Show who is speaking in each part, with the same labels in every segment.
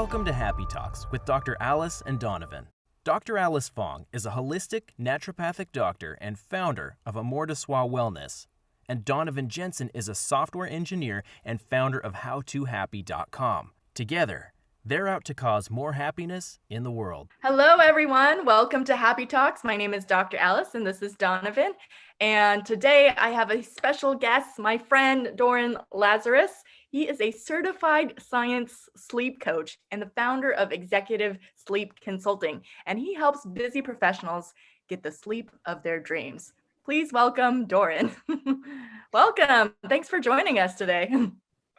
Speaker 1: Welcome to Happy Talks with Dr. Alice and Donovan. Dr. Alice Fong is a holistic naturopathic doctor and founder of Amor de Soi Wellness, and Donovan Jensen is a software engineer and founder of HowToHappy.com. Together, they're out to cause more happiness in the world.
Speaker 2: Hello, everyone. Welcome to Happy Talks. My name is Dr. Alice, and this is Donovan. And today I have a special guest, my friend Doron Lazarus. He is a certified science sleep coach and the founder of Executive Sleep Consulting, and he helps busy professionals get the sleep of their dreams. Please welcome Doron. Welcome. Thanks for joining us today.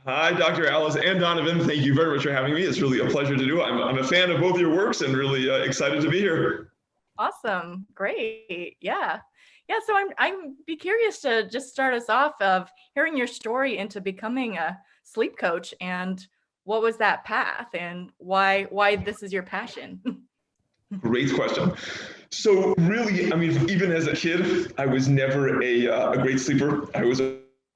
Speaker 3: Hi, Dr. Alice and Donovan. Thank you very much for having me. It's really a pleasure to do. I'm a fan of both your works and really excited to be here.
Speaker 2: Awesome. Great. Yeah. So I'm be curious to just start us off of hearing your story into becoming a sleep coach, and what was that path and why this is your passion?
Speaker 3: Great question. So really, even as a kid, I was never a great sleeper.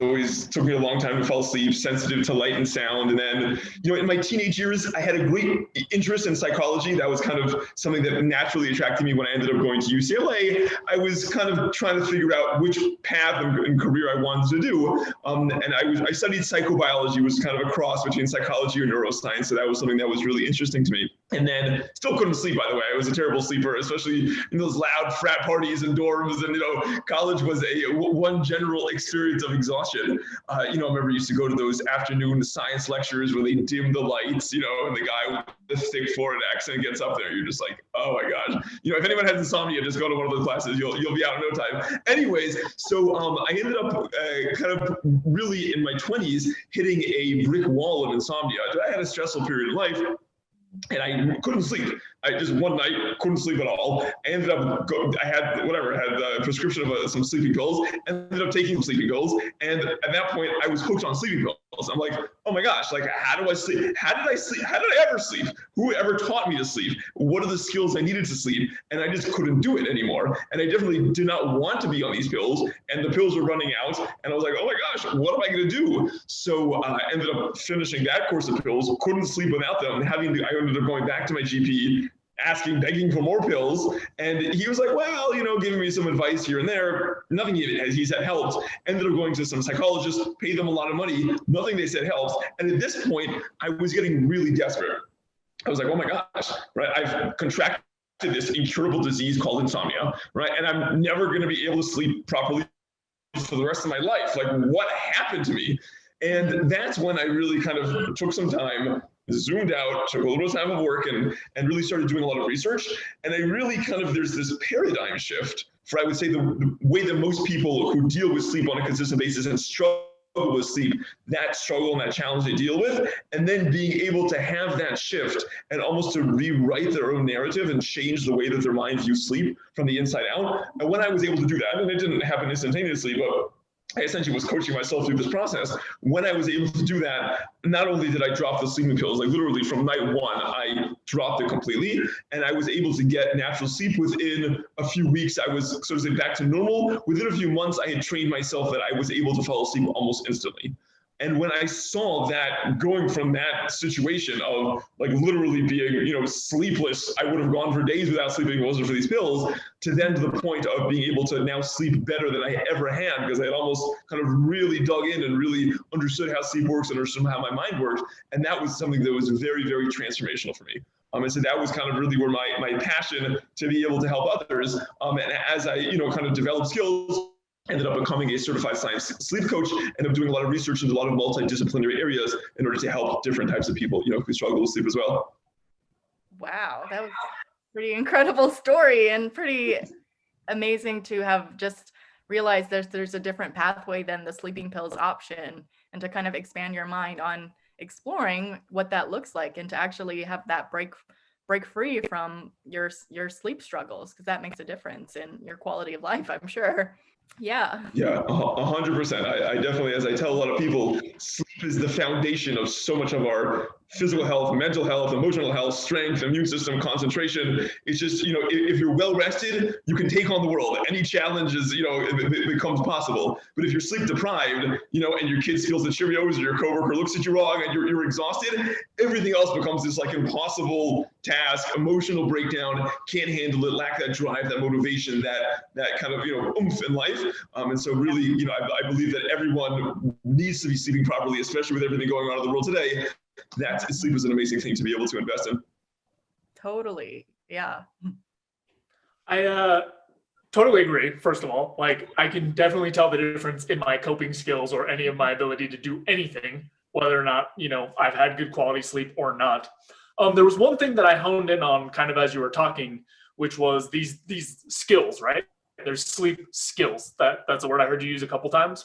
Speaker 3: Always took me a long time to fall asleep, sensitive to light and sound. And then, in my teenage years, I had a great interest in psychology. That was kind of something that naturally attracted me when I ended up going to UCLA. I was kind of trying to figure out which path and career I wanted to do. And I studied psychobiology, was kind of a cross between psychology and neuroscience. So that was something that was really interesting to me. And then still couldn't sleep, by the way. I was a terrible sleeper, especially in those loud frat parties and dorms. And, college was one general experience of exhaustion. I remember I used to go to those afternoon science lectures where they dim the lights, and the guy with the thick forehead accent gets up there. You're just like, oh my gosh. If anyone has insomnia, just go to one of those classes. You'll be out in no time. Anyways, so I ended up kind of really in my 20s hitting a brick wall of insomnia. I had a stressful period in life. And I couldn't sleep. I just one night couldn't sleep at all. I ended up, I had a prescription of some sleeping pills, ended up taking some sleeping pills. And at that point I was hooked on sleeping pills. I'm like, oh my gosh, like how do I sleep? How did I sleep? How did I ever sleep? Who ever taught me to sleep? What are the skills I needed to sleep? And I just couldn't do it anymore. And I definitely did not want to be on these pills. And the pills were running out. And I was like, oh my gosh, what am I going to do? So I ended up finishing that course of pills, couldn't sleep without them. I ended up going back to my GP, begging for more pills. And he was like, well, giving me some advice here and there. Nothing he said helped. Ended up going to some psychologists, paid them a lot of money. Nothing they said helps. And at this point, I was getting really desperate. I was like, oh my gosh, right? I've contracted this incurable disease called insomnia, right? And I'm never going to be able to sleep properly for the rest of my life. Like, what happened to me? And that's when I really kind of took some time, zoomed out, took a little time of work and really started doing a lot of research. And I really there's this paradigm shift for, I would say, the way that most people who deal with sleep on a consistent basis and struggle with sleep, that struggle and that challenge they deal with, and then being able to have that shift and almost to rewrite their own narrative and change the way that their mind views sleep from the inside out. And when I was able to do that, and it didn't happen instantaneously, but I essentially was coaching myself through this process. When I was able to do that, not only did I drop the sleeping pills, like literally from night one, I dropped it completely. And I was able to get natural sleep within a few weeks. I was, so to say, back to normal. Within a few months, I had trained myself that I was able to fall asleep almost instantly. And when I saw that, going from that situation of like literally being, sleepless, I would have gone for days without sleeping if it wasn't for these pills, to then to the point of being able to now sleep better than I ever had, because I had almost kind of really dug in and really understood how sleep works and understood how my mind works. And that was something that was very, very transformational for me. And so that was kind of really where my passion to be able to help others. And as I, kind of developed skills, ended up becoming a certified science sleep coach, ended up doing a lot of research into a lot of multidisciplinary areas in order to help different types of people, who struggle with sleep as well.
Speaker 2: Wow, that was a pretty incredible story and pretty amazing to have just realized there's a different pathway than the sleeping pills option, and to kind of expand your mind on exploring what that looks like and to actually have that break free from your sleep struggles, because that makes a difference in your quality of life, I'm sure. Yeah.
Speaker 3: Yeah, 100%. I definitely, as I tell a lot of people, sleep is the foundation of so much of our physical health, mental health, emotional health, strength, immune system, concentration. It's just, if you're well rested, you can take on the world. Any challenge is, it becomes possible. But if you're sleep deprived, and your kid steals the Cheerios or your coworker looks at you wrong and you're exhausted, everything else becomes this like impossible task, emotional breakdown, can't handle it, lack that drive, that motivation, that kind of, oomph in life. And so really, I believe that everyone needs to be sleeping properly, especially with everything going on in the world today. Sleep is an amazing thing to be able to invest in.
Speaker 2: Totally. Yeah.
Speaker 4: I totally agree. First of all, like I can definitely tell the difference in my coping skills or any of my ability to do anything, whether or not, I've had good quality sleep or not. There was one thing that I honed in on kind of as you were talking, which was these skills, right? There's sleep skills. That's a word I heard you use a couple times.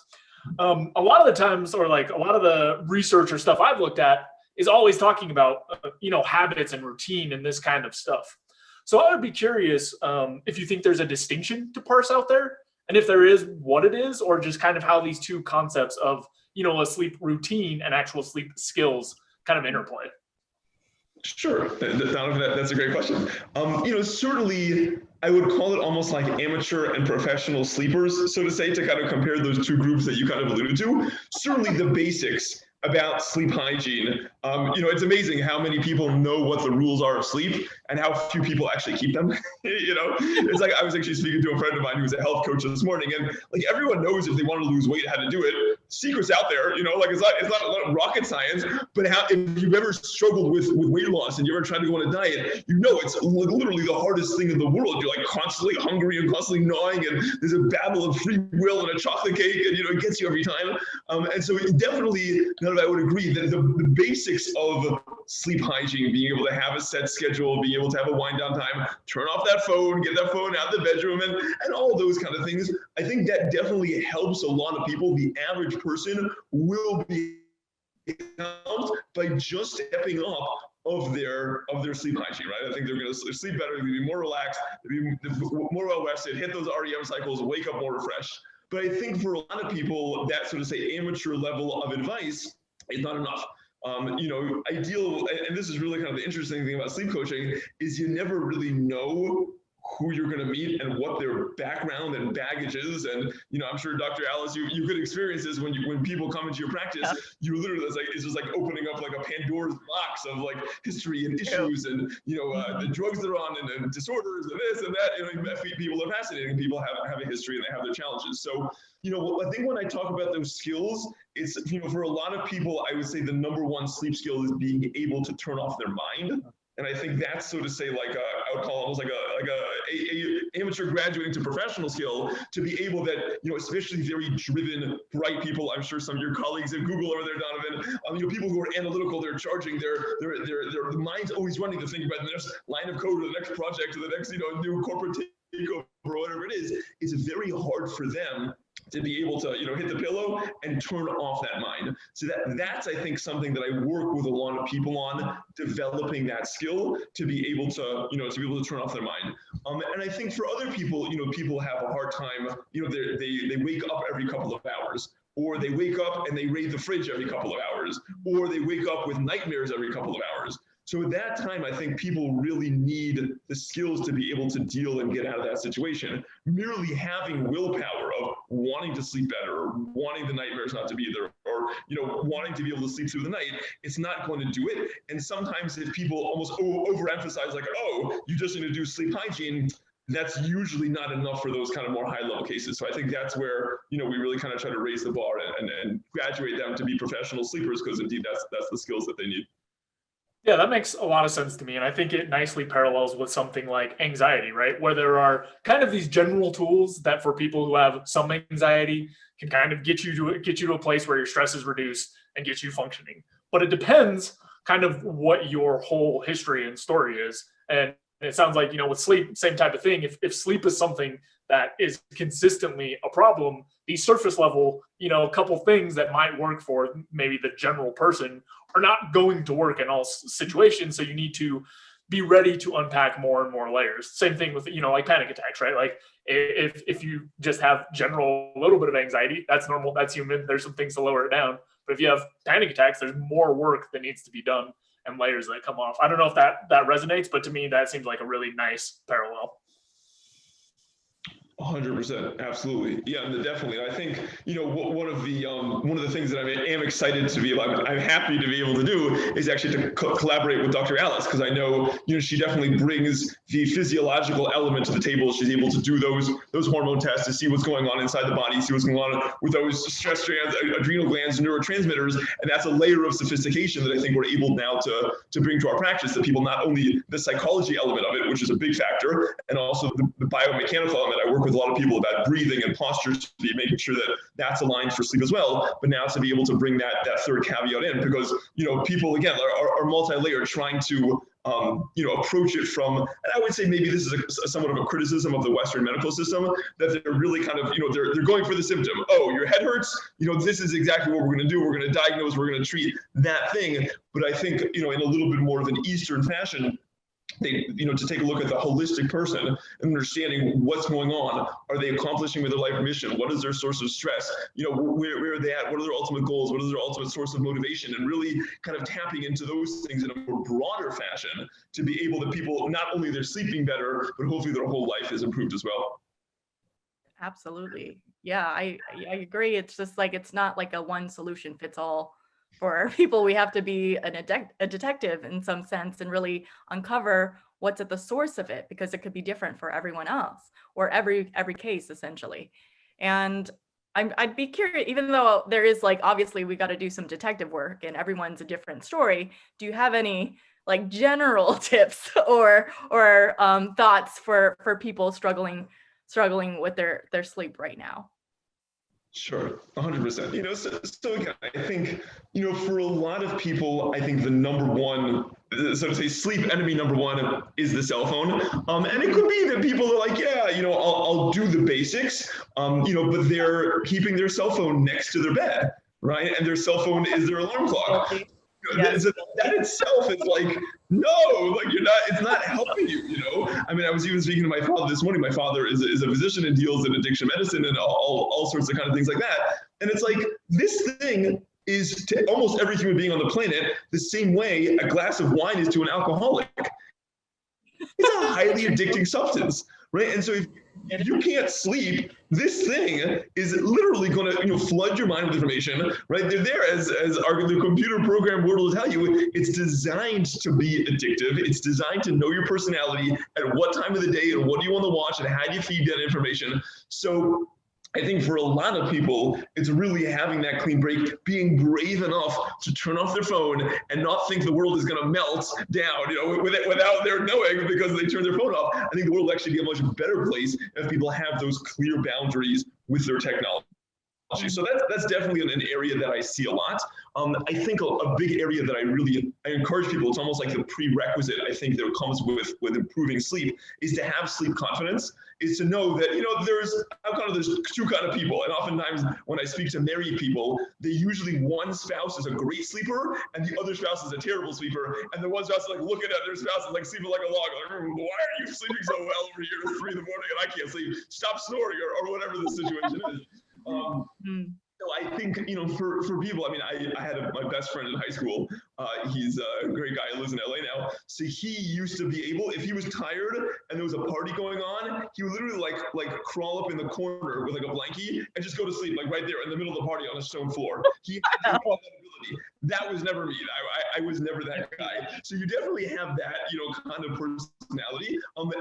Speaker 4: A lot of the times, or like a lot of the research or stuff I've looked at is always talking about, habits and routine and this kind of stuff. So I would be curious if you think there's a distinction to parse out there, and if there is, what it is, or just kind of how these two concepts of, a sleep routine and actual sleep skills kind of interplay.
Speaker 3: Sure, Donovan, that's a great question. Certainly, I would call it almost like amateur and professional sleepers, so to say, to kind of compare those two groups that you kind of alluded to. Certainly the basics about sleep hygiene. It's amazing how many people know what the rules are of sleep and how few people actually keep them. It's like I was actually speaking to a friend of mine who's a health coach this morning, and like everyone knows if they want to lose weight how to do it. Secrets out there, like it's not rocket science. But if you've ever struggled with weight loss and you're ever trying to go on a diet, it's literally the hardest thing in the world. You're like constantly hungry and constantly gnawing, and there's a battle of free will and a chocolate cake, and it gets you every time. And so it definitely, I would agree that the basics of sleep hygiene, being able to have a set schedule, being able to have a wind down time, turn off that phone, get that phone out of the bedroom, and all those kind of things, I think that definitely helps a lot of people. The average person will be helped by just stepping up of their sleep hygiene, right? I think they're going to sleep better, they're going to be more relaxed, be more well rested, hit those REM cycles, wake up more refreshed. But I think for a lot of people, that sort of say amateur level of advice is not enough. Ideal, and this is really kind of the interesting thing about sleep coaching, is you never really know who you're going to meet and what their background and baggage is. And, I'm sure Dr. Alice, you could experience this when people come into your practice, yeah. You literally, it's just like opening up like a Pandora's box of like history and issues and, the drugs they're on and disorders and this and that. People are fascinating. People have a history and they have their challenges. So, I think when I talk about those skills, it's, for a lot of people, I would say the number one sleep skill is being able to turn off their mind. And I think that's, so to say, like I would call almost like a amateur graduating to professional skill, to be able that, especially very driven, bright people. I'm sure some of your colleagues at Google over there, Donovan, people who are analytical, they're charging their mind's always running to think about the next line of code or the next project or the next, new corporate takeover or whatever it is. It's very hard for them to be able to, hit the pillow and turn off that mind. So that's, I think, something that I work with a lot of people on, developing that skill to be able to, to turn off their mind. And I think for other people, people have a hard time, they wake up every couple of hours, or they wake up and they raid the fridge every couple of hours, or they wake up with nightmares every couple of hours. So at that time, I think people really need the skills to be able to deal and get out of that situation. Merely having willpower of wanting to sleep better, or wanting the nightmares not to be there, or wanting to be able to sleep through the night, it's not going to do it. And sometimes if people almost overemphasize, like, oh, you just need to do sleep hygiene, that's usually not enough for those kind of more high-level cases. So I think that's where we really kind of try to raise the bar and graduate them to be professional sleepers, because indeed that's the skills that they need.
Speaker 4: Yeah, that makes a lot of sense to me. And I think it nicely parallels with something like anxiety, right? Where there are kind of these general tools that for people who have some anxiety can kind of get you to a place where your stress is reduced and get you functioning. But it depends kind of what your whole history and story is. And it sounds like, with sleep, same type of thing. If sleep is something that is consistently a problem, these surface level, a couple things that might work for maybe the general person are not going to work in all situations. So you need to, be ready to unpack more and more layers. Same thing with, like panic attacks, right? Like if you just have general little bit of anxiety, that's normal, that's human. There's some things to lower it down. But if you have panic attacks, there's more work that needs to be done and layers that come off. I don't know if that resonates, but to me, that seems like a really nice parallel.
Speaker 3: 100%, absolutely, yeah, definitely. I think one of the things that I am excited to be able, I'm happy to be able to do is actually to collaborate with Dr. Alice, because I know she definitely brings the physiological element to the table. She's able to do those hormone tests to see what's going on inside the body, see what's going on with those stress strands, adrenal glands, neurotransmitters, and that's a layer of sophistication that I think we're able now to bring to our practice. That people not only the psychology element of it, which is a big factor, and also the biomechanical element. I work with a lot of people about breathing and posture, making sure that that's aligned for sleep as well. But now to be able to bring that third caveat in, because people again are multi-layered, trying to approach it from, and I would say maybe this is somewhat of a criticism of the Western medical system, that they're really kind of they're going for the symptom. Oh, your head hurts. This is exactly what we're going to do. We're going to diagnose. We're going to treat that thing. But I think in a little bit more of an Eastern fashion, they, to take a look at the holistic person and understanding what's going on. Are they accomplishing with their life mission? What is their source of stress? Where are they at? What are their ultimate goals? What is their ultimate source of motivation? And really kind of tapping into those things in a more broader fashion to be able to people, not only they're sleeping better, but hopefully their whole life is improved as well.
Speaker 2: Absolutely. Yeah, I agree. It's just like, it's not like a one solution fits all for people. We have to be a detective in some sense and really uncover what's at the source of it, because it could be different for everyone else, or every case essentially. And I'd be curious, even though there is like, obviously we got to do some detective work and everyone's a different story. Do you have any like general tips or thoughts for people struggling with their sleep right now?
Speaker 3: Sure, 100%. So again, I think, for a lot of people, I think the number one, so to say, sleep enemy number one is the cell phone. And it could be that people are like, yeah, I'll do the basics, but they're keeping their cell phone next to their bed, right? And their cell phone is their alarm clock. Yes. That itself is like, no, like it's not helping you, I mean, I was even speaking to my father this morning. My father is a physician and deals in addiction medicine and all sorts of kind of things like that. And it's like, this thing is to almost every human being on the planet the same way a glass of wine is to an alcoholic. It's a highly addicting substance, right? And so if you can't sleep, this thing is literally going to flood your mind with information, right? They're there as the computer program word will tell you. It's designed to be addictive. It's designed to know your personality at what time of the day and what do you want to watch and how do you feed that information. So I think for a lot of people, it's really having that clean break, being brave enough to turn off their phone and not think the world is going to melt down, without their knowing because they turned their phone off. I think the world will actually be a much better place if people have those clear boundaries with their technology. So that's definitely an area that I see a lot. I think a big area that I encourage people, it's almost like the prerequisite, I think, that comes with improving sleep, is to have sleep confidence, is to know that, there's two kind of people. And oftentimes when I speak to married people, one spouse is a great sleeper and the other spouse is a terrible sleeper. And the one spouse is like looking at their spouse and like sleeping like a log. Like, why are you sleeping so well over here at 3 in the morning and I can't sleep? Stop snoring or whatever the situation is. So I think, for people, I mean, I had my best friend in high school. He's a great guy. He lives in LA now. So he used to be able, if he was tired and there was a party going on, he would literally like crawl up in the corner with like a blankie and just go to sleep, like right there in the middle of the party on a stone floor. He had that ability. That was never me. I was never that guy. So you definitely have that, kind of personality.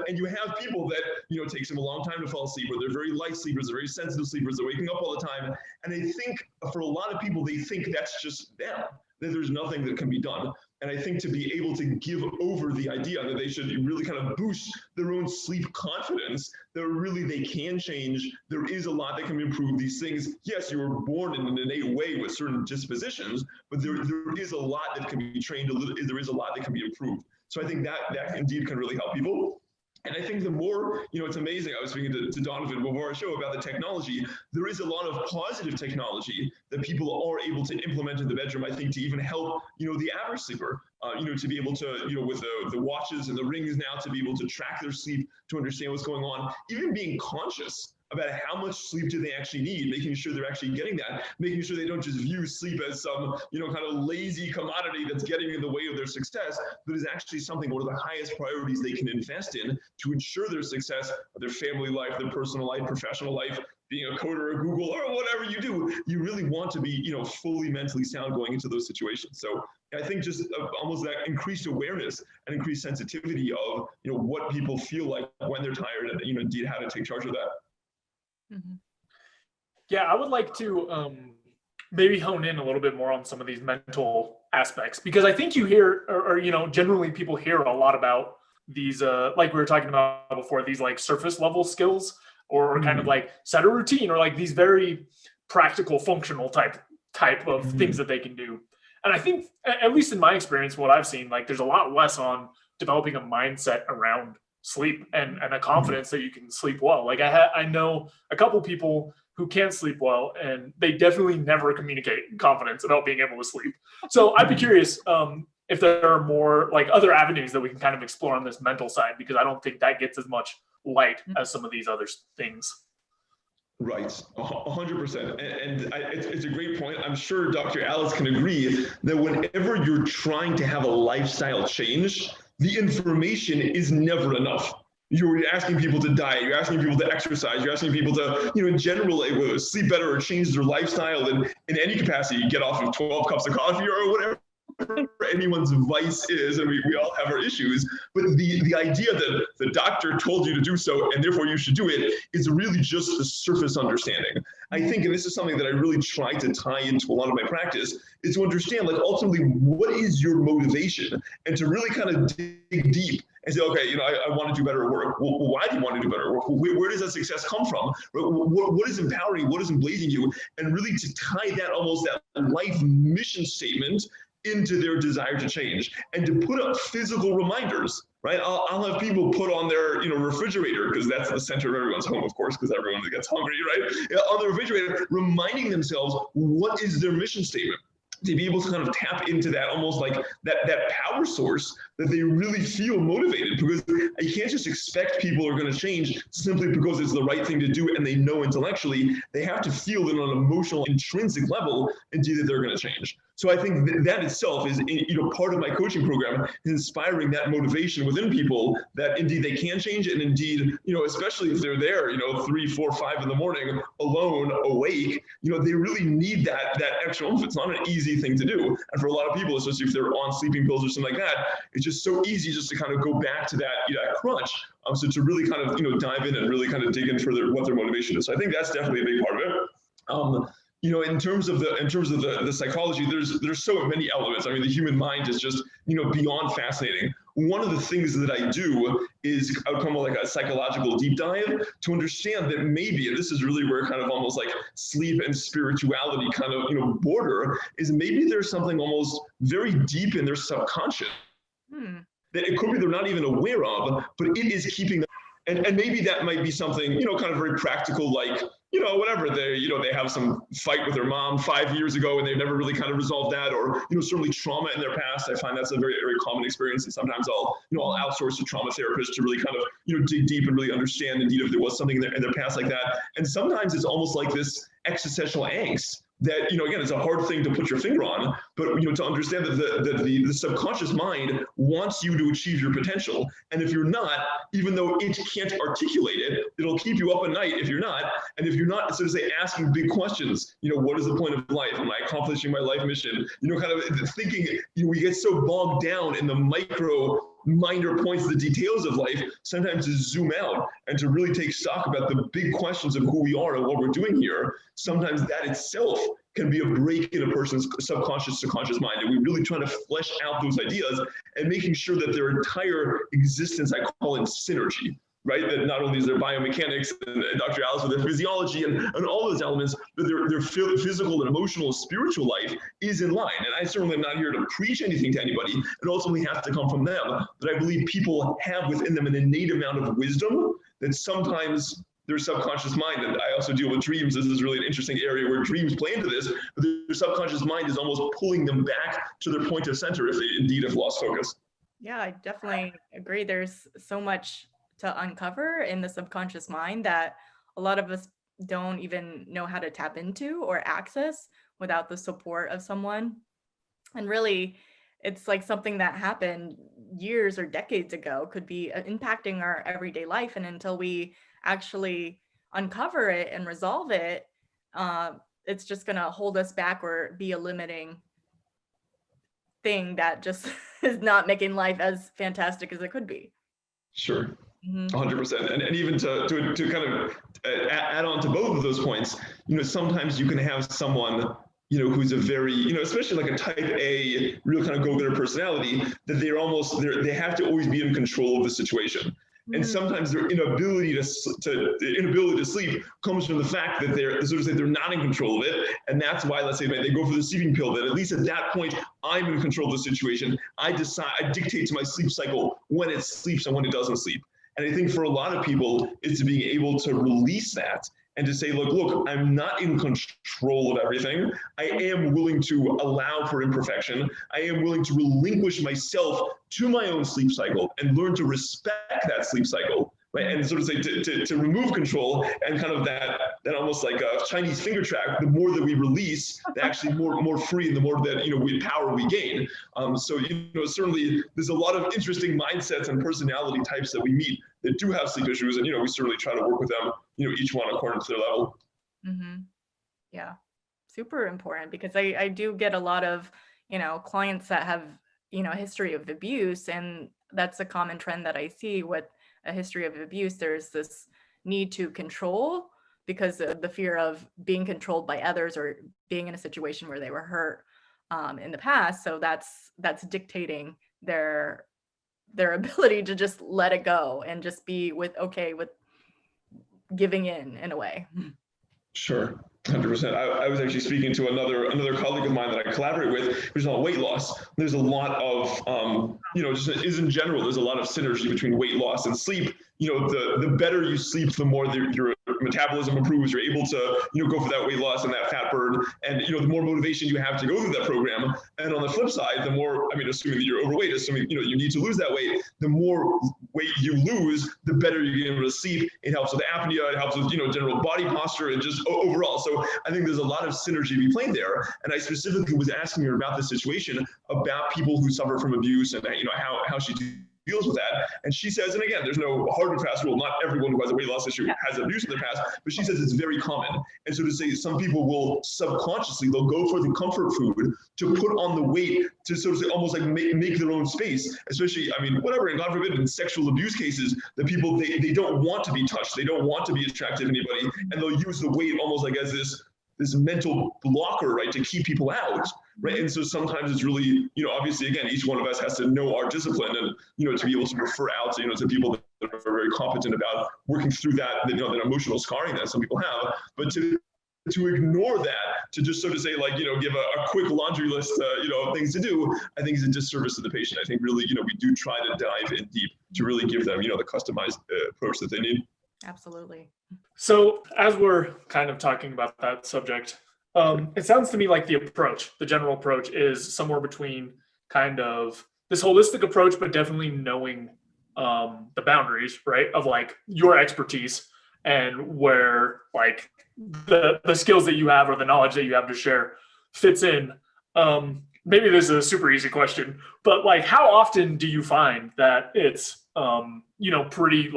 Speaker 3: And you have people that, it takes them a long time to fall asleep, or they're very light sleepers, they're very sensitive sleepers, they're waking up all the time. And I think for a lot of people, they think that's just them, that there's nothing that can be done. And I think to be able to give over the idea that they should really kind of boost their own sleep confidence, that really they can change. There is a lot that can improved. These things, yes, you were born in an innate way with certain dispositions, but there is a lot that can be trained. There is a lot that can be improved. So I think that indeed can really help people. And I think the more, it's amazing. I was speaking to Donovan before our show about the technology. There is a lot of positive technology that people are able to implement in the bedroom, I think, to even help, the average sleeper, to be able to, with the watches and the rings now, to be able to track their sleep, to understand what's going on, even being conscious about how much sleep do they actually need, making sure they're actually getting that, making sure they don't just view sleep as some, kind of lazy commodity that's getting in the way of their success, but is actually something, one of the highest priorities they can invest in to ensure their success of their family life, their personal life, professional life, being a coder or Google or whatever you do. You really want to be, fully mentally sound going into those situations. So I think just almost that increased awareness and increased sensitivity of, what people feel like when they're tired and, indeed how to take charge of that.
Speaker 2: Mm-hmm.
Speaker 4: Yeah, I would like to maybe hone in a little bit more on some of these mental aspects, because I think you hear, or generally people hear a lot about these, like we were talking about before, these like surface level skills, or kind of like set a routine, or like these very practical, functional type of things that they can do. And I think, at least in my experience, what I've seen, like there's a lot less on developing a mindset around sleep and a confidence that you can sleep well. Like I know a couple people who can't sleep well, and they definitely never communicate confidence about being able to sleep. So I'd be curious if there are more like other avenues that we can kind of explore on this mental side, because I don't think that gets as much light as some of these other things.
Speaker 3: Right, 100%. And it's a great point. I'm sure Dr. Alice can agree that whenever you're trying to have a lifestyle change, the information is never enough. You're asking people to diet, you're asking people to exercise, you're asking people to, in general, sleep better or change their lifestyle in any capacity, get off of 12 cups of coffee or whatever anyone's vice is, and we all have our issues, but the idea that the doctor told you to do so and therefore you should do it is really just the surface understanding. I think, and this is something that I really try to tie into a lot of my practice, is to understand, like, ultimately, what is your motivation, and to really kind of dig deep and say, okay, I want to do better at work. Well, why do you want to do better at work? Where does that success come from? What is empowering? What is emblazing you? And really to tie that, almost that life mission statement, into their desire to change, and to put up physical reminders, right? I'll have people put on their, refrigerator, because that's the center of everyone's home, of course, because everyone gets hungry, right? On the refrigerator, reminding themselves what is their mission statement, to be able to kind of tap into that, almost like that power source that they really feel motivated, because you can't just expect people are going to change simply because it's the right thing to do and they know intellectually. They have to feel that on an emotional, intrinsic level, indeed, that they're going to change. So I think that itself is, part of my coaching program, is inspiring that motivation within people that indeed they can change, and indeed, especially if they're there, 3, 4, 5 in the morning, alone, awake, they really need that extra oomph. It's not an easy thing to do, and for a lot of people, especially if they're on sleeping pills or something like that, it's just so easy just to kind of go back to that crunch. So to really kind of dive in and really kind of dig in further what their motivation is. So I think that's definitely a big part of it. In terms of the psychology, there's so many elements. I mean, the human mind is just beyond fascinating. One of the things that I do is I would call like a psychological deep dive to understand that maybe, and this is really where kind of almost like sleep and spirituality kind of border, is maybe there's something almost very deep in their subconscious that it could be they're not even aware of, but it is keeping them. And maybe that might be something, kind of very practical, like, whatever, they have some fight with their mom 5 years ago and they've never really kind of resolved that, or, certainly trauma in their past. I find that's a very, very common experience. And sometimes I'll outsource to trauma therapists to really kind of, dig deep and really understand indeed if there was something in their past like that. And sometimes it's almost like this existential angst that, again, it's a hard thing to put your finger on, but, to understand that the subconscious mind wants you to achieve your potential. And if you're not, even though it can't articulate it, it'll keep you up at night if you're not. And if you're not, so to say, asking big questions, what is the point of life? Am I accomplishing my life mission? Kind of thinking, we get so bogged down in the minor points, the details of life, sometimes to zoom out and to really take stock about the big questions of who we are and what we're doing here. Sometimes that itself can be a break in a person's subconscious to conscious mind. And we really try to flesh out those ideas and making sure that their entire existence, I call it synergy. right? That not only is their biomechanics and Dr. Alice with their physiology and all those elements, but their physical and emotional and spiritual life is in line. And I certainly am not here to preach anything to anybody. It ultimately has to come from them. But I believe people have within them an innate amount of wisdom that sometimes their subconscious mind, and I also deal with dreams. This is really an interesting area where dreams play into this, but their subconscious mind is almost pulling them back to their point of center if they indeed have lost focus.
Speaker 2: Yeah, I definitely agree. There's so much to uncover in the subconscious mind that a lot of us don't even know how to tap into or access without the support of someone. And really, it's like something that happened years or decades ago could be impacting our everyday life. And until we actually uncover it and resolve it, it's just going to hold us back or be a limiting thing that just is not making life as fantastic as it could be.
Speaker 3: Sure. 100%. And even to kind of add on to both of those points, sometimes you can have someone, who's a very, especially like a type A, real kind of go-getter personality, that they have to always be in control of the situation. And sometimes their inability to sleep comes from the fact that they're not in control of it. And that's why, let's say, they go for the sleeping pill, that at least at that point, I'm in control of the situation. I dictate to my sleep cycle when it sleeps and when it doesn't sleep. And I think for a lot of people, it's being able to release that and to say, look, I'm not in control of everything. I am willing to allow for imperfection. I am willing to relinquish myself to my own sleep cycle and learn to respect that sleep cycle, right? And sort of say to remove control and kind of that almost like a Chinese finger trap. The more that we release, the actually more free, and the more that power we gain. So certainly there's a lot of interesting mindsets and personality types that we meet that do have sleep issues, and we certainly try to work with them, each one according to their level.
Speaker 2: Yeah, super important, because I do get a lot of clients that have a history of abuse, and that's a common trend that I see with a history of abuse. There's this need to control because of the fear of being controlled by others or being in a situation where they were hurt in the past. So that's dictating their ability to just let it go and just be okay with giving in a way.
Speaker 3: Sure. 100%. I was actually speaking to another colleague of mine that I collaborate with, who's on weight loss. There's a lot of, just in general, there's a lot of synergy between weight loss and sleep. The better you sleep, the more your metabolism improves. You're able to, go for that weight loss and that fat burn, and the more motivation you have to go through that program. And on the flip side, the more, assuming that you're overweight, assuming you need to lose that weight, the more weight you lose, the better you're able to sleep. It helps with apnea. It helps with general body posture and just overall. So I think there's a lot of synergy be played there. And I specifically was asking her about the situation about people who suffer from abuse and how she deals with that. And she says, and again, there's no hard and fast rule. Not everyone who has a weight loss issue has abuse in their past, but she says it's very common. And so to say some people will subconsciously, they'll go for the comfort food to put on the weight to sort of say, almost like make their own space, especially, whatever, and God forbid, in sexual abuse cases, the people, they don't want to be touched. They don't want to be attracted to anybody. And they'll use the weight almost like as this mental blocker, right, to keep people out, right? And so sometimes it's really, obviously, again, each one of us has to know our discipline and, to be able to refer out to, to people that are very competent about working through that emotional scarring that some people have. But to ignore that, to just sort of say, give a quick laundry list, of things to do, I think is a disservice to the patient. I think really, we do try to dive in deep to really give them, the customized approach that they need.
Speaker 2: Absolutely.
Speaker 4: So as we're kind of talking about that subject, it sounds to me like the general approach is somewhere between kind of this holistic approach, but definitely knowing the boundaries, right, of your expertise and where the skills that you have or the knowledge that you have to share fits in. Maybe this is a super easy question, but how often do you find that it's pretty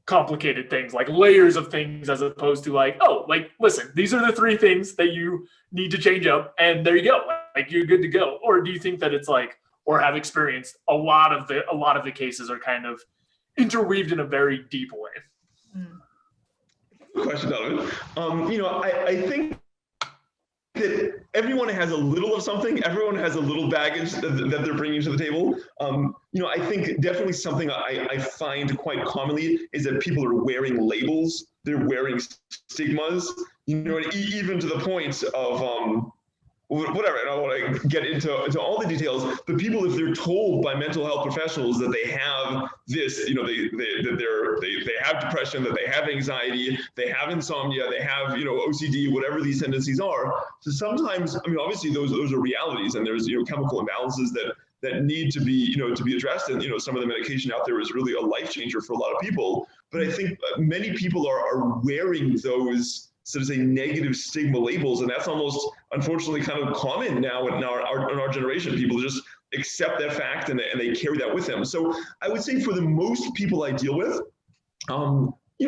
Speaker 4: complicated things, layers of things, as opposed to listen, these are the 3 things that you need to change up, and there you go, you're good to go? Or do you think that it's or have experienced a lot of the cases are kind of interweaved in a very deep way?
Speaker 3: Question, Donovan. I think that everyone has a little of something. Everyone has a little baggage that they're bringing to the table. I think definitely something I find quite commonly is that people are wearing labels. They're wearing stigmas, and even to the point of whatever. I don't want to get into all the details, but people, if they're told by mental health professionals that they have this, they have depression, that they have anxiety, they have insomnia, they have OCD, whatever these tendencies are. So sometimes, obviously those are realities, and there's chemical imbalances that need to be addressed, and some of the medication out there is really a life changer for a lot of people. But I think many people are wearing those, so to say, negative stigma labels, and that's almost, unfortunately, kind of common now in our generation. People just accept that fact and they carry that with them. So I would say for the most people I deal with,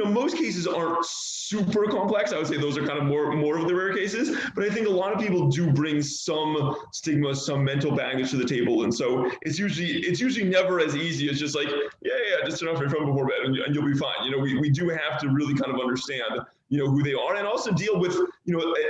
Speaker 3: most cases aren't super complex. I would say those are kind of more of the rare cases, but I think a lot of people do bring some stigma, some mental baggage to the table, and so it's usually never as easy as just like, just turn off your phone before bed and you'll be fine. We do have to really kind of understand who they are, and also deal with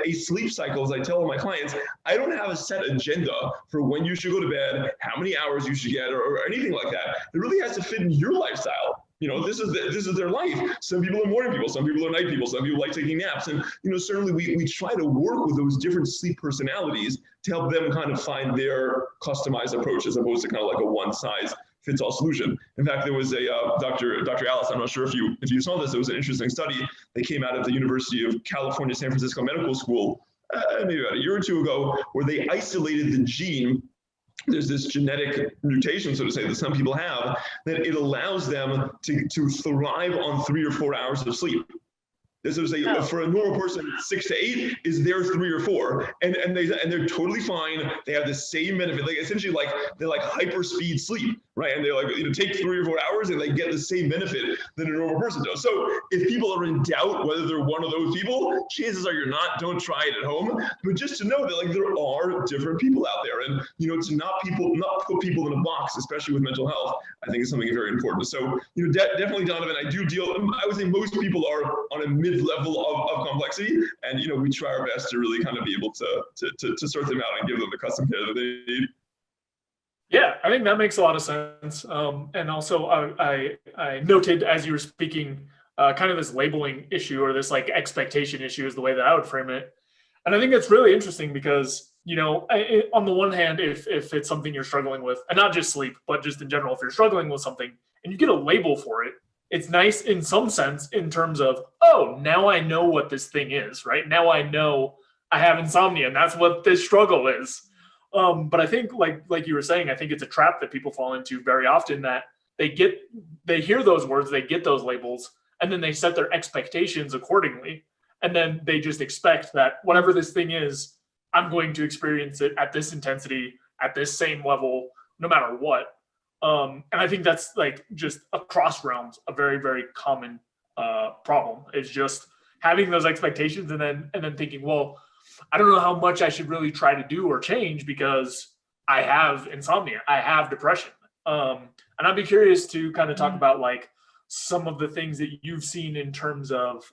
Speaker 3: a sleep cycle. As I tell my clients, I don't have a set agenda for when you should go to bed, how many hours you should get, or anything like that. It really has to fit in your lifestyle. This is their life. Some people are morning people, some people are night people, some people like taking naps. And, certainly we try to work with those different sleep personalities to help them kind of find their customized approach, as opposed to kind of like a one-size-fits-all solution. In fact, there was a Dr. Alice, I'm not sure if you saw this, it was an interesting study that came out of the University of California, San Francisco Medical School, maybe about a year or two ago, where they isolated the gene. There's this genetic mutation, so to say, that some people have, that it allows them to thrive on 3 or 4 hours of sleep. So to say, for a normal person, 6 to 8 is their 3 or 4, and they're totally fine. They have the same benefit, like essentially they're like hyper speed sleep, right? And they take 3 or 4 hours and they get the same benefit than a normal person does. So if people are in doubt whether they're one of those people, chances are you're not. Don't try it at home. But just to know that there are different people out there, and to not put people in a box, especially with mental health, I think is something very important. So definitely, Donovan, I would say most people are on a mid-level of complexity, and we try our best to really kind of be able to sort them out and give them the custom care that they need.
Speaker 4: Yeah, I think that makes a lot of sense. And also, I noted as you were speaking, kind of this labeling issue, or this like expectation issue is the way that I would frame it. And I think it's really interesting because, on the one hand, if it's something you're struggling with, and not just sleep, but just in general, if you're struggling with something and you get a label for it, it's nice in some sense in terms of, oh, now I know what this thing is, right? Now I know I have insomnia, and that's what this struggle is. But I think like you were saying, I think it's a trap that people fall into very often, that they hear those words, they get those labels, and then they set their expectations accordingly. And then they just expect that whatever this thing is, I'm going to experience it at this intensity, at this same level, no matter what. And I think that's like just across realms, a very, very common problem, is just having those expectations and then thinking, well, I don't know how much I should really try to do or change because I have insomnia, I have depression. And I'd be curious to kind of talk about like some of the things that you've seen in terms of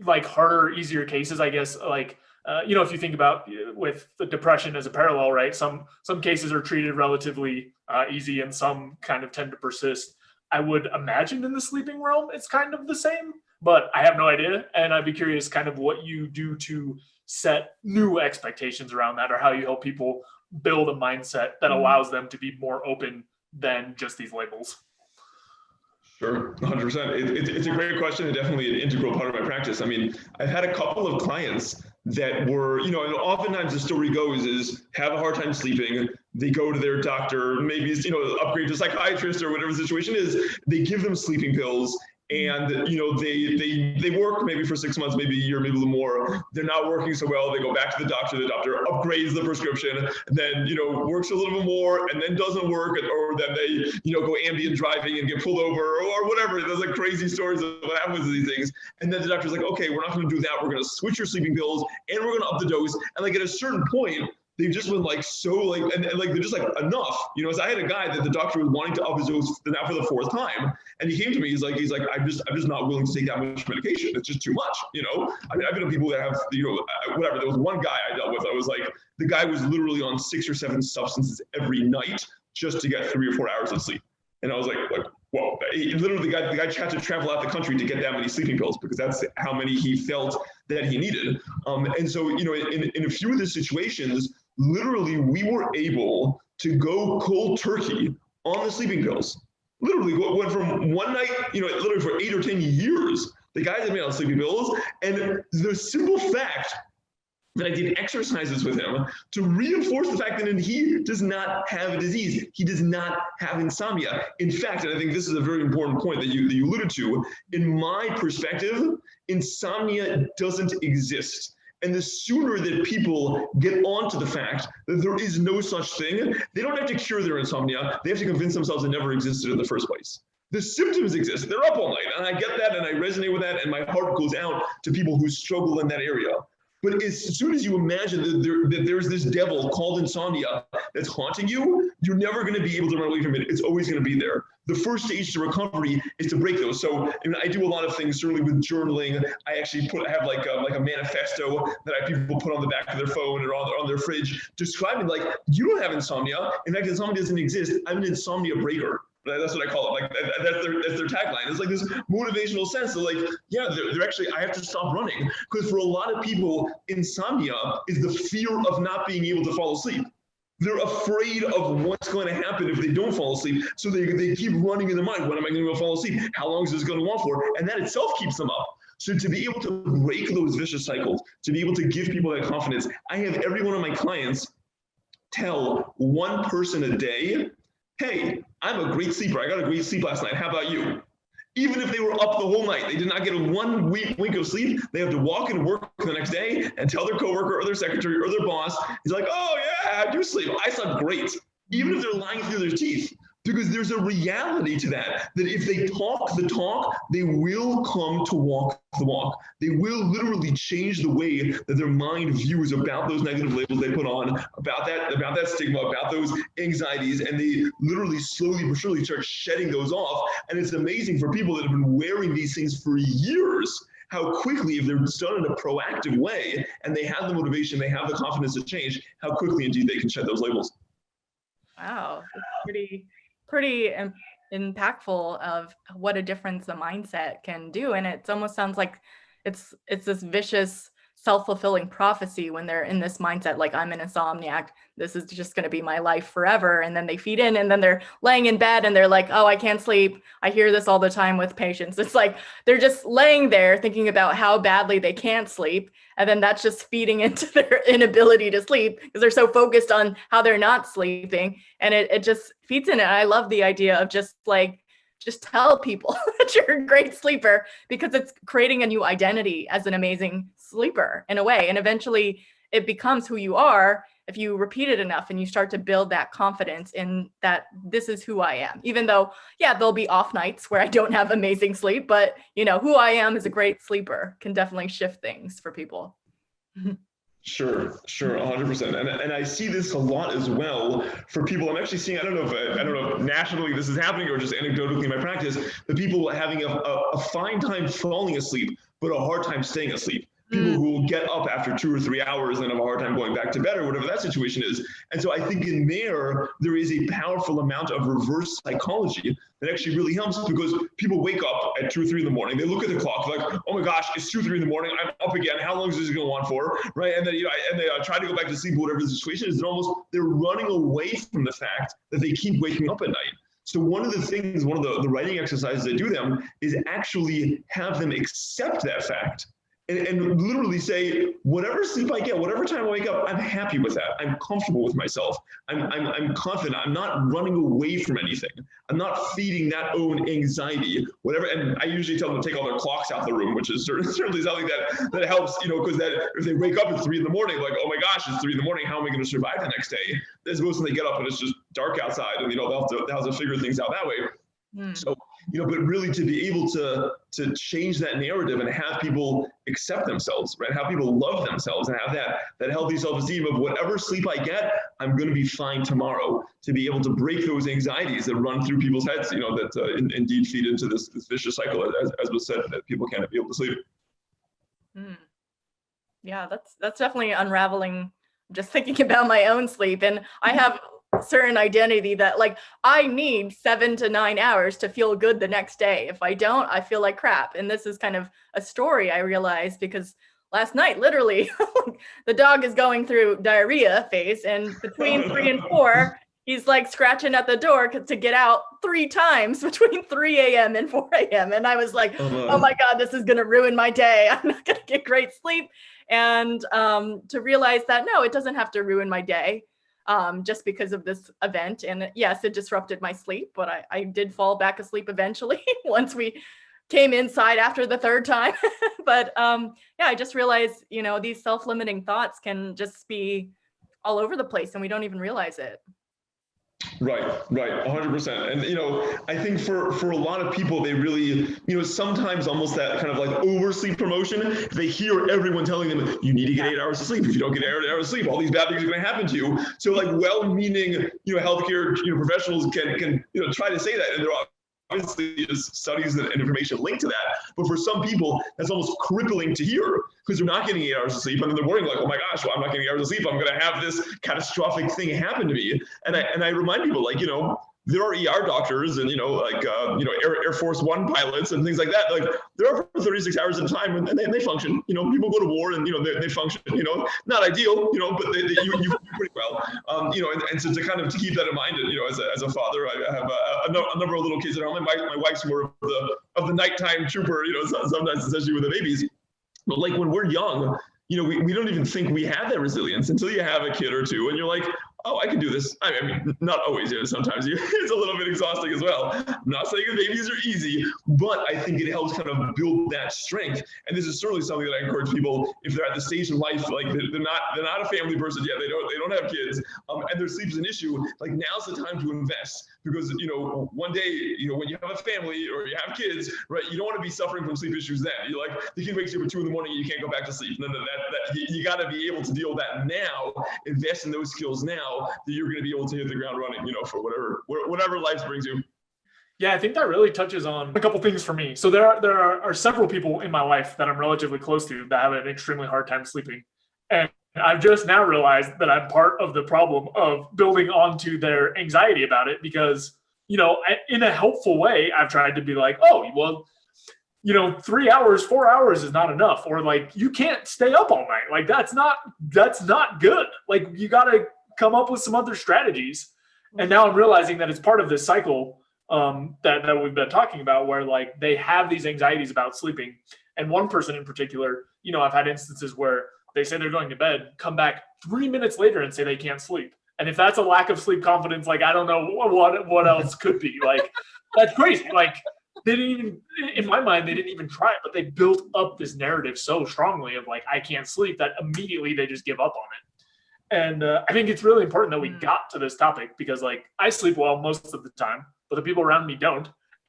Speaker 4: like harder, easier cases, I guess, like, if you think about with the depression as a parallel, right? Some cases are treated relatively easy and some kind of tend to persist. I would imagine in the sleeping realm, it's kind of the same, but I have no idea. And I'd be curious kind of what you do to set new expectations around that, or how you help people build a mindset that allows them to be more open than just these labels.
Speaker 3: Sure, 100%. It's a great question, and definitely an integral part of my practice. I mean, I've had a couple of clients that were, and oftentimes the story goes is have a hard time sleeping. They go to their doctor, maybe, upgrade to a psychiatrist or whatever the situation is. They give them sleeping pills, and they work maybe for 6 months, maybe a year, maybe a little more. They're not working so well. They go back to the doctor upgrades the prescription, then works a little bit more, and then doesn't work, or then they go ambient driving and get pulled over or whatever. There's like crazy stories of what happens to these things. And then the doctor's like, okay, we're not going to do that. We're going to switch your sleeping pills, and we're going to up the dose. And like at a certain point, they've just been like so like, and like they're just like enough. You know, as I had a guy that the doctor was wanting to up his dose now for the 4th time, and he came to me. He's like, I'm just not willing to take that much medication. It's just too much. You know, I mean, I've been with people that have, you know, whatever. There was one guy I dealt with. I was like, the guy was literally on 6 or 7 substances every night just to get 3 or 4 hours of sleep. And I was like, whoa! Literally, the guy had to travel out the country to get that many sleeping pills because that's how many he felt that he needed. And so, you know, in a few of the situations, literally, we were able to go cold turkey on the sleeping pills. Literally, went from one night, you know, literally for 8 or 10 years, the guys had been on sleeping pills, and the simple fact that I did exercises with him to reinforce the fact that he does not have a disease. He does not have insomnia. In fact, and I think this is a very important point that you alluded to, in my perspective, insomnia doesn't exist. And the sooner that people get onto the fact that there is no such thing, they don't have to cure their insomnia. They have to convince themselves it never existed in the first place. The symptoms exist. They're up all night. And I get that and I resonate with that. And my heart goes out to people who struggle in that area. But as soon as you imagine that there's this devil called insomnia that's haunting you, you're never going to be able to run away from it. It's always going to be there. The first stage to recovery is to break those. So I do a lot of things, certainly with journaling. I actually have like a manifesto that people put on the back of their phone or on their fridge, describing like, you don't have insomnia. In fact, insomnia doesn't exist. I'm an insomnia breaker. That's what I call it. Like that's their tagline. It's like this motivational sense of like, yeah, they're actually, I have to stop running. Because for a lot of people, insomnia is the fear of not being able to fall asleep. They're afraid of what's going to happen if they don't fall asleep. So they keep running in their mind. When am I going to fall asleep? How long is this going to go on for? And that itself keeps them up. So to be able to break those vicious cycles, to be able to give people that confidence, I have every one of my clients tell one person a day, hey, I'm a great sleeper. I got a great sleep last night. How about you? Even if they were up the whole night, they did not get a wink of sleep. They have to walk into work the next day and tell their coworker or their secretary or their boss, he's like, oh yeah, I do sleep. I slept great. Even if they're lying through their teeth. Because there's a reality to that if they talk the talk, they will come to walk the walk. They will literally change the way that their mind views about those negative labels they put on, about that stigma, about those anxieties, and they literally slowly but surely start shedding those off. And it's amazing for people that have been wearing these things for years, how quickly, if they're done in a proactive way, and they have the motivation, they have the confidence to change, how quickly indeed they can shed those labels.
Speaker 2: Wow, that's pretty impactful of what a difference the mindset can do. And it almost sounds like it's this vicious self-fulfilling prophecy when they're in this mindset, like, I'm an insomniac, this is just going to be my life forever. And then they feed in, and then they're laying in bed and they're like, oh, I can't sleep. I hear this all the time with patients. It's like they're just laying there thinking about how badly they can't sleep. And then that's just feeding into their inability to sleep because they're so focused on how they're not sleeping. And it just feeds in it. I love the idea of just tell people that you're a great sleeper, because it's creating a new identity as an amazing sleeper in a way. And eventually it becomes who you are if you repeat it enough and you start to build that confidence in that this is who I am. Even though, yeah, there'll be off nights where I don't have amazing sleep, but who I am as a great sleeper can definitely shift things for people.
Speaker 3: Sure, 100%. And I see this a lot as well for people. I'm actually seeing, I don't know if nationally this is happening or just anecdotally in my practice, the people having a fine time falling asleep, but a hard time staying asleep. People who will get up after 2 or 3 hours and have a hard time going back to bed or whatever that situation is. And so I think in there is a powerful amount of reverse psychology that actually really helps, because people wake up at 2 or 3 in the morning. They look at the clock like, oh my gosh, it's 2 or 3 in the morning. I'm up again. How long is this going to go on for? Right. And then, and they try to go back to sleep, whatever the situation is. They're running away from the fact that they keep waking up at night. So one of the writing exercises I do them is actually have them accept that fact. And literally say, whatever sleep I get, whatever time I wake up, I'm happy with that. I'm comfortable with myself. I'm confident. I'm not running away from anything. I'm not feeding that own anxiety, whatever. And I usually tell them to take all their clocks out of the room, which is certainly something that helps, because that if they wake up at 3 in the morning, like, oh my gosh, it's 3 in the morning, how am I going to survive the next day? As opposed to they get up and it's just dark outside, and they'll have to figure things out that way. So but really to be able to change that narrative and have people accept themselves, right? Have people love themselves and have that healthy self-esteem of whatever sleep I get, I'm going to be fine tomorrow, to be able to break those anxieties that run through people's heads, that indeed feed into this vicious cycle, as was said, that people can't be able to sleep.
Speaker 2: Yeah, that's definitely unraveling. Just thinking about my own sleep, and I have certain identity that like I need 7 to 9 hours to feel good the next day. If I don't, I feel like crap. And this is kind of a story I realized because last night, literally, the dog is going through diarrhea phase, and between 3 and 4, he's like scratching at the door to get out 3 times between 3 a.m. and 4 a.m. And I was like, oh my God, this is going to ruin my day. I'm not going to get great sleep. And to realize that, no, it doesn't have to ruin my day just because of this event. And yes, it disrupted my sleep, but I did fall back asleep eventually once we came inside after the 3rd time. But yeah, I just realized, these self-limiting thoughts can just be all over the place and we don't even realize it.
Speaker 3: Right, 100%. And, I think for a lot of people, they really, sometimes almost that kind of like oversleep promotion, they hear everyone telling them, you need to get 8 hours of sleep. If you don't get 8 hours of sleep, all these bad things are going to happen to you. So like well-meaning, healthcare, professionals can, try to say that. And there obviously is studies and information linked to that. But for some people, that's almost crippling to hear because they're not getting 8 hours of sleep. And then they're worrying like, oh my gosh, well, I'm not getting 8 hours of sleep. I'm going to have this catastrophic thing happen to me. And I remind people like, there are ER doctors and, Air Force One pilots and things like that. Like they're up for 36 hours at a time and they function. People go to war and, they function, not ideal, but you do pretty well. And so to kind of to keep that in mind, as a father, I have a number of little kids at home. And my wife's more of the nighttime trooper, sometimes especially with the babies. But like when we're young, we don't even think we have that resilience until you have a kid or two and you're like, oh, I can do this. I mean, not always, sometimes it's a little bit exhausting as well. I'm not saying that babies are easy, but I think it helps kind of build that strength. And this is certainly something that I encourage people, if they're at the stage in life, like they're not a family person yet, they don't have kids, and their sleep is an issue, like now's the time to invest. Because, one day, when you have a family or you have kids, right, you don't want to be suffering from sleep issues then. You're like, the kid wakes you up at 2 in the morning and you can't go back to sleep. No, you got to be able to deal with that now, invest in those skills now, that you're going to be able to hit the ground running, for whatever life brings you.
Speaker 4: Yeah, I think that really touches on a couple things for me. So there are several people in my life that I'm relatively close to that have an extremely hard time sleeping. And I've just now realized that I'm part of the problem of building onto their anxiety about it because, in a helpful way, I've tried to be like, oh, well, 3 hours, 4 hours is not enough. Or like, you can't stay up all night. Like, that's not good. Like, you got to come up with some other strategies. And now I'm realizing that it's part of this cycle that we've been talking about where like they have these anxieties about sleeping. And one person in particular, I've had instances where they say they're going to bed, come back 3 minutes later and say they can't sleep. And if that's a lack of sleep confidence, like, I don't know what else could be. Like, that's crazy. Like, they didn't even, in my mind, they didn't even try it, but they built up this narrative so strongly of like, I can't sleep, that immediately they just give up on it. And I think it's really important that we got to this topic because like I sleep well most of the time, but the people around me don't.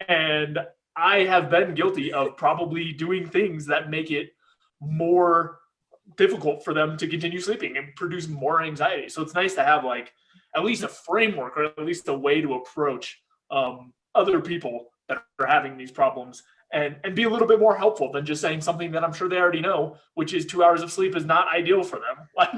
Speaker 4: And I have been guilty of probably doing things that make it more difficult for them to continue sleeping and produce more anxiety. So it's nice to have like at least a framework or at least a way to approach other people that are having these problems and be a little bit more helpful than just saying something that I'm sure they already know, which is 2 hours of sleep is not ideal for them. Like,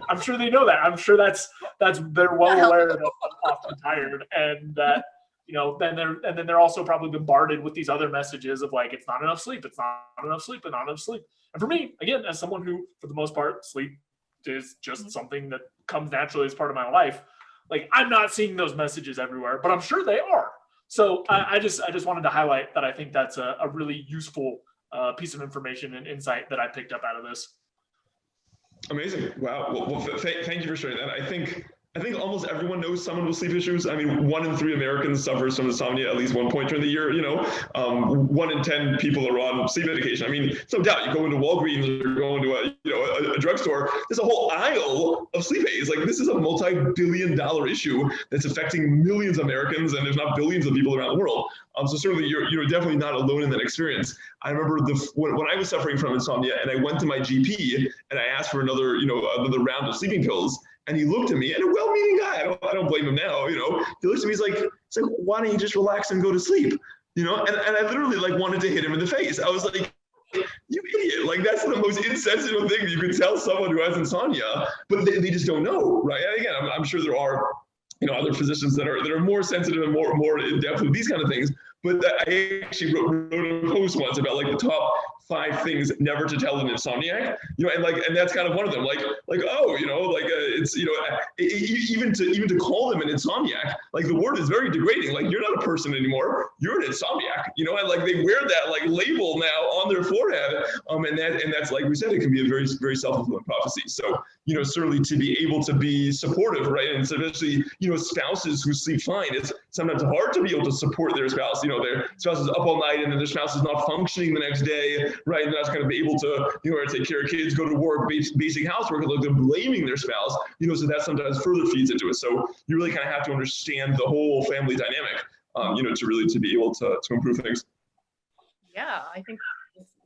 Speaker 4: I'm sure they know that. I'm sure they're well aware that I'm often tired and that, then they're also probably bombarded with these other messages of like, it's not enough sleep, it's not enough sleep, and not enough sleep. And for me, again, as someone who, for the most part, sleep is just something that comes naturally as part of my life, like I'm not seeing those messages everywhere, but I'm sure they are. So I just wanted to highlight that I think that's a really useful piece of information and insight that I picked up out of this.
Speaker 3: Amazing. Wow. Well, thank you for sharing that. I think almost everyone knows someone with sleep issues. I mean, 1 in 3 Americans suffers from insomnia at least one point during the year. 1 in 10 people are on sleep medication. I mean, no doubt you go into Walgreens or go into a drugstore, there's a whole aisle of sleep aids. Like, this is a multi-billion-dollar issue that's affecting millions of Americans, and if not billions of people around the world. So certainly you're definitely not alone in that experience. I remember when I was suffering from insomnia, and I went to my GP and I asked for another round of sleeping pills, and he looked at me, and a well-meaning guy, I don't blame him now, he looks at me, he's like, why don't you just relax and go to sleep? And I literally like wanted to hit him in the face. I was like, you idiot, like that's the most insensitive thing you could tell someone who has insomnia, but they just don't know, right? And again, I'm sure there are other physicians that are more sensitive and more in depth with these kind of things. But I actually wrote a post once about like the top 5 things never to tell an insomniac, and that's kind of one of them. Even to call them an insomniac, like the word is very degrading. Like, you're not a person anymore, you're an insomniac, and like they wear that like label now on their forehead, and that's like we said, it can be a very, very self-fulfilling prophecy. So certainly to be able to be supportive, right, and especially spouses who sleep fine, it's sometimes hard to be able to support their spouse. Their spouse is up all night and then their spouse is not functioning the next day, right? And they're not going to be able to, take care of kids, go to work, basic housework, like they're blaming their spouse, so that sometimes further feeds into it. So you really kind of have to understand the whole family dynamic, to be able to improve things.
Speaker 2: Yeah, I think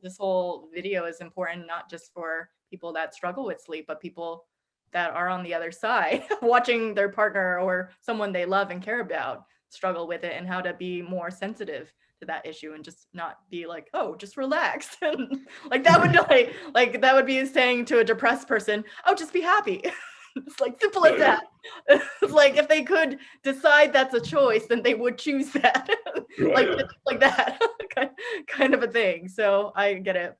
Speaker 2: this whole video is important, not just for people that struggle with sleep, but people that are on the other side watching their partner or someone they love and care about struggle with it, and how to be more sensitive to that issue and just not be like, oh, just relax. Like that would like that would be saying to a depressed person, oh, just be happy. It's like simple as that. It's like if they could decide that's a choice, then they would choose that. like that kind of a thing. So I get it.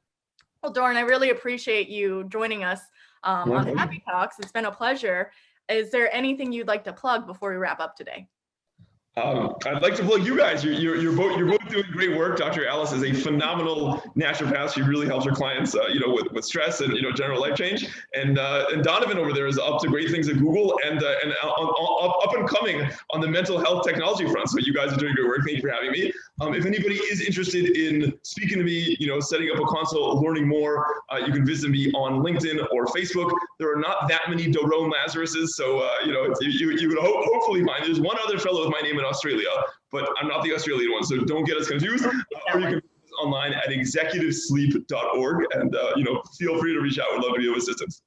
Speaker 2: Well, Doron, I really appreciate you joining us on Happy Talks. It's been a pleasure. Is there anything you'd like to plug before we wrap up today?
Speaker 3: I'd like to plug you guys. You're both doing great work. Dr. Alice is a phenomenal naturopath. She really helps her clients, with stress and general life change. And Donovan over there is up to great things at Google and up and coming on the mental health technology front. So you guys are doing great work. Thank you for having me. If anybody is interested in speaking to me, setting up a consult, learning more, you can visit me on LinkedIn or Facebook. There are not that many Doron Lazaruses, so you would hopefully find. There's one other fellow with my name in Australia, but I'm not the Australian one, so don't get us confused. Or you can visit us online at executivesleep.org, and feel free to reach out. We'd love to be of assistance.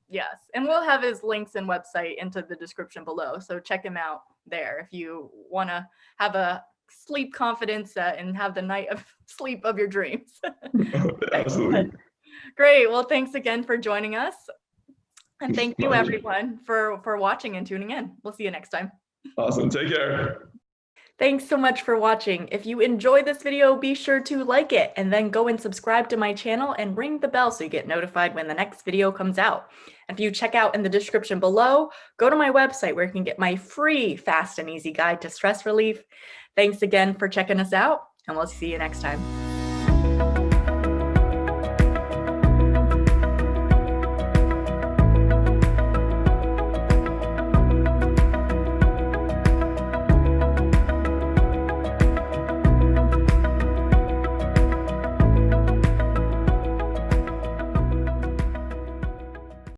Speaker 2: Yes, and we'll have his links and website into the description below, so check him out there if you want to have a sleep confidence and have the night of sleep of your dreams.
Speaker 3: Absolutely.
Speaker 2: Great. Well, thanks again for joining us. And thank you everyone for watching and tuning in. We'll see you next time.
Speaker 3: Awesome. Take care.
Speaker 2: Thanks so much for watching. If you enjoyed this video, be sure to like it and then go and subscribe to my channel and ring the bell so you get notified when the next video comes out. And if you check out in the description below, go to my website where you can get my free fast and easy guide to stress relief. Thanks again for checking us out, and we'll see you next time.